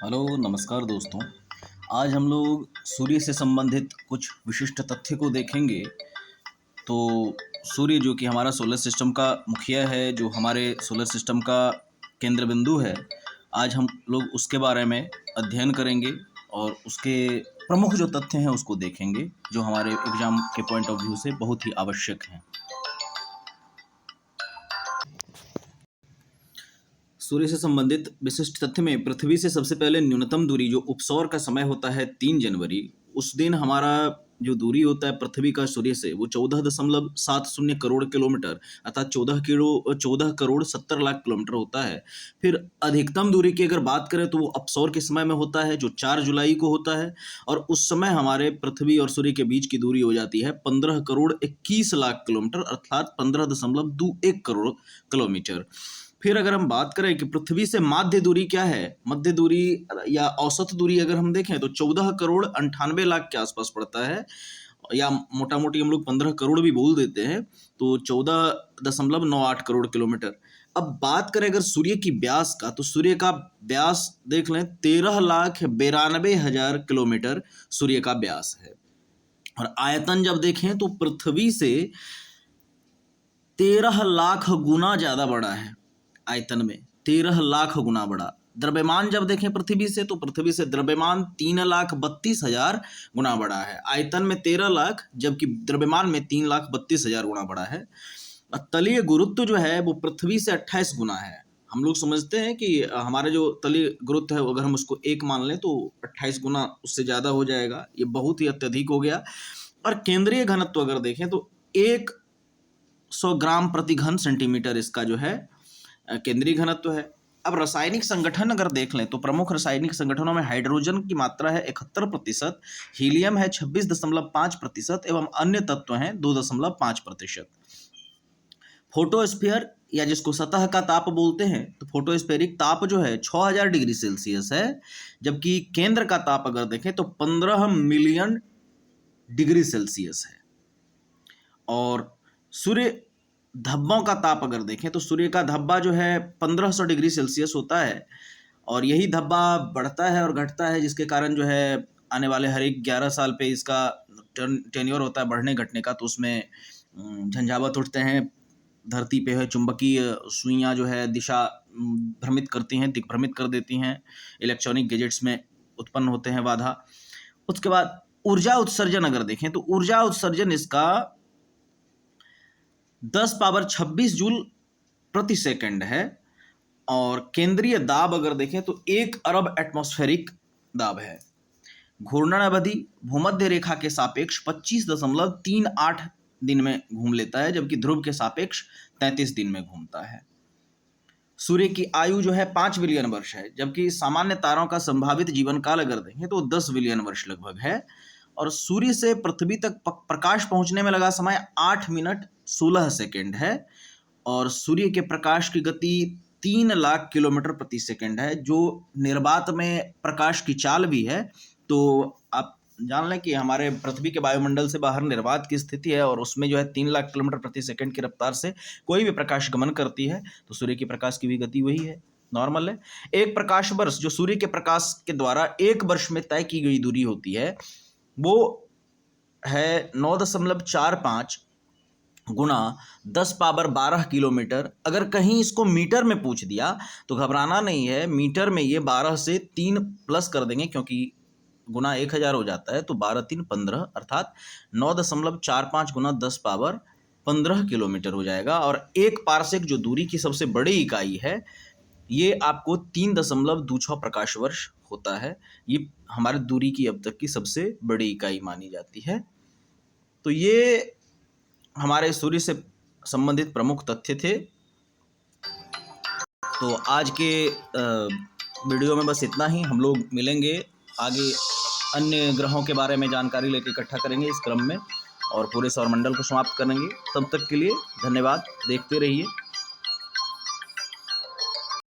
Hello नमस्कार दोस्तों। आज हम लोग सूर्य से संबंधित कुछ विशिष्ट तथ्य को देखेंगे। तो सूर्य जो कि हमारा सोलर सिस्टम का मुखिया है, जो हमारे सोलर सिस्टम का केंद्र बिंदु है, आज हम लोग उसके बारे में अध्ययन करेंगे और उसके प्रमुख जो तथ्य हैं उसको देखेंगे, जो हमारे एग्ज़ाम के पॉइंट ऑफ व्यू से बहुत ही आवश्यक हैं। सूर्य से संबंधित विशिष्ट तथ्य में पृथ्वी से सबसे पहले न्यूनतम दूरी, जो उपसौर का समय होता है 3 जनवरी, उस दिन हमारा जो दूरी होता है पृथ्वी का सूर्य से वो 14.70 करोड़ किलोमीटर, अर्थात 14 करोड़ 70 लाख किलोमीटर होता है। फिर अधिकतम दूरी की अगर बात करें तो वो अपसौर के समय में होता है, जो 4 जुलाई को होता है, और उस समय हमारे पृथ्वी और सूर्य के बीच की दूरी हो जाती है 15 करोड़ 21 लाख किलोमीटर, अर्थात 15.21 करोड़ किलोमीटर। फिर अगर हम बात करें कि पृथ्वी से माध्य दूरी क्या है, मध्य दूरी या औसत दूरी अगर हम देखें तो 14 करोड़ 98 लाख के आसपास पड़ता है, या मोटा मोटी हम लोग 15 करोड़ भी बोल देते हैं, तो 14.98 करोड़ किलोमीटर। अब बात करें अगर सूर्य की व्यास का, तो सूर्य का व्यास देख लें 13,92,000 किलोमीटर सूर्य का व्यास है। और आयतन जब देखें तो पृथ्वी से 13 लाख गुना ज़्यादा बड़ा है। आयतन में 13 लाख गुना बड़ा। द्रव्यमान जब देखें पृथ्वी से, तो पृथ्वी से द्रव्यमान 3,32,000 गुना बड़ा है। आयतन में 13 लाख, जबकि द्रव्यमान में 3,32,000 गुना बड़ा है। तलीय गुरुत्व जो है वो पृथ्वी से 28 गुना है। हम लोग समझते हैं कि हमारे जो तलीय गुरुत्व है अगर हम उसको 1 मान लें तो 28 गुना उससे ज़्यादा हो जाएगा। ये बहुत ही अत्यधिक हो गया। और केंद्रीय घनत्व अगर देखें तो 100 ग्राम प्रति घन सेंटीमीटर इसका जो है केंद्रीय घनत्व है। अब रासायनिक संगठन अगर देख लें तो प्रमुख रासायनिक संगठनों में हाइड्रोजन की मात्रा है 71%, हीलियम है 26.5% एवं अन्य तत्व हैं 2.5%। फोटोस्फीयर या जिसको सतह का ताप बोलते हैं, तो फोटोस्फेरिक ताप जो है 6000 डिग्री सेल्सियस है, जबकि केंद्र का ताप अगर देखें तो 15 मिलियन डिग्री सेल्सियस है। और सूर्य धब्बों का ताप अगर देखें तो सूर्य का धब्बा जो है 1500 डिग्री सेल्सियस होता है, और यही धब्बा बढ़ता है और घटता है, जिसके कारण जो है आने वाले हर एक 11 साल पे इसका टेन्योर होता है बढ़ने घटने का, तो उसमें झंझावात उठते हैं। धरती पे है चुंबकीय सुइयाँ जो है दिशा भ्रमित करती हैं, दिग्भ्रमित कर देती हैं। इलेक्ट्रॉनिक गैजेट्स में उत्पन्न होते हैं बाधा। उसके बाद ऊर्जा उत्सर्जन अगर देखें तो ऊर्जा उत्सर्जन इसका 10 पावर 26 जूल प्रति सेकंड है। और केंद्रीय दाब अगर देखें तो 1 अरब एटमॉस्फेरिक दाब है। घूर्णन अवधि भूमध्य रेखा के सापेक्ष 25.38 दिन में घूम लेता है, जबकि ध्रुव के सापेक्ष 33 दिन में घूमता है। सूर्य की आयु जो है 5 बिलियन वर्ष है, जबकि सामान्य तारों का संभावित जीवन काल अगर देखें तो 10 बिलियन वर्ष लगभग है। और सूर्य से पृथ्वी तक प्रकाश पहुंचने में लगा समय 8 मिनट 16 सेकेंड है। और सूर्य के प्रकाश की गति 3 लाख किलोमीटर प्रति सेकंड है, जो निर्वात में प्रकाश की चाल भी है। तो आप जान लें कि हमारे पृथ्वी के वायुमंडल से बाहर निर्वात की स्थिति है, और उसमें जो है 3 लाख किलोमीटर प्रति सेकंड की रफ्तार से कोई भी प्रकाश गमन करती है, तो सूर्य की प्रकाश की भी गति वही है, नॉर्मल है। एक प्रकाश वर्ष, जो सूर्य के प्रकाश के द्वारा एक वर्ष में तय की गई दूरी होती है, वो है 9.45 गुना 10 पावर 12 किलोमीटर। अगर कहीं इसको मीटर में पूछ दिया तो घबराना नहीं है, मीटर में ये 12 से 3 प्लस कर देंगे, क्योंकि गुना 1000 हो जाता है, तो 12 3 15, अर्थात 9.45 गुना 10 पावर 15 किलोमीटर हो जाएगा। और एक पारसेक जो दूरी की सबसे बड़ी इकाई है, ये आपको 3.26 प्रकाश वर्ष होता है। ये हमारी दूरी की अब तक की सबसे बड़ी इकाई मानी जाती है। तो ये हमारे सूर्य से संबंधित प्रमुख तथ्य थे। तो आज के वीडियो में बस इतना ही। हम लोग मिलेंगे आगे, अन्य ग्रहों के बारे में जानकारी लेकर इकट्ठा करेंगे इस क्रम में, और पूरे सौरमंडल को समाप्त करेंगे। तब तक के लिए धन्यवाद, देखते रहिए